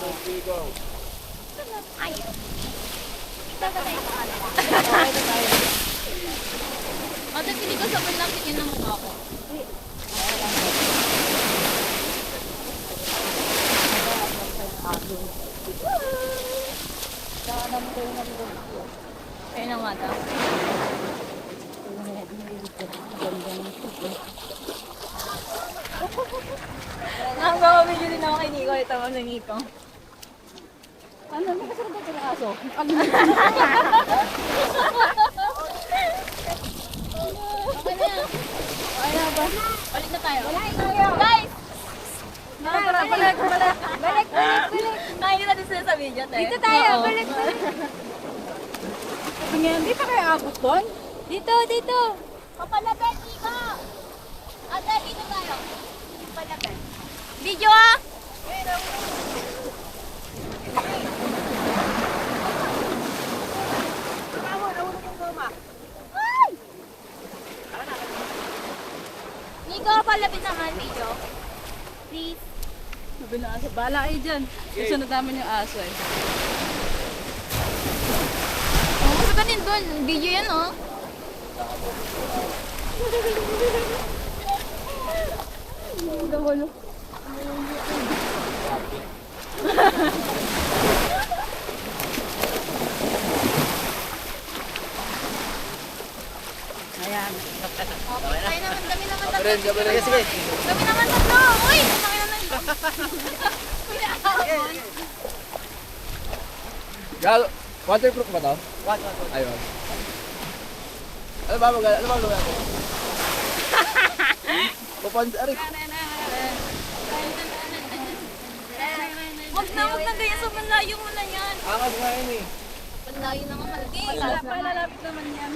Ay. Ito ba tayo? Ate, pili ko sabon lang tingin ng mukha ko. Kaya na nga daw. Nakakabili din ako kay Nico. Ito mo na Nico. Ano, nakasunod ka ng aso? Okay na yan. Okay na ba? Balik na tayo. Guys! Balik. Nakikita din sila sa video, te. Dito tayo, Oo. balik. Hindi pa kayo abot doon? Dito. Papalapit, Nico! Ate, dito tayo. Papalapit. Video ah! Ay! Nico, palapit naman, video. Please. Sabi na aso, bala kayo dyan. Susunod namin yung aso eh. Oo, kasi kanin doon. Video yan, oh. Ayan. Tayo naman, dami naman tatlo. Sige. Dami naman tatlo. Uy! Dami naman. Galo. Waterproof ba to? Ayun. Ano ba mag- ano ba gawin? Pupunta ari. Wag na ganyan. So, malayo mo na yan. Angas nga yun eh. Malayo naman malaki. Palalapit naman yan.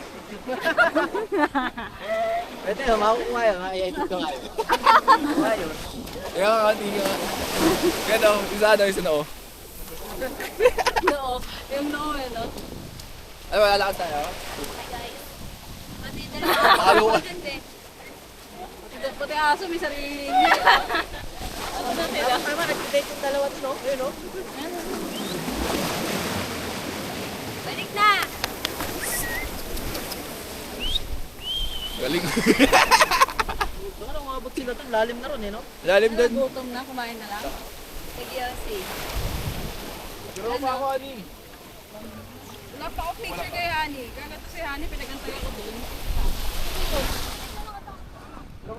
Pwede, humawak ko ngayon. Ito nga yun. Ngayon. Kaya nga, hindi nga. Kaya daw, isa na oh. Noo. Yung noo eh, no? Ano ba, lalakad tayo? Hi, guys. Halo ka. Pati aso may sarili niya. Ano na sila? Tama, nag-date yung dalawa no? Ayun no? Balik na! Galing. Baka nung umabot sila doon, lalim na ron eh, no? Lalim doon. Gutom na, kumain na lang. Sige, Yossi. Pero pa ako, Ani. Wala pa ako picture kay Hani. Kagato si Hani, pinagantay ako doon.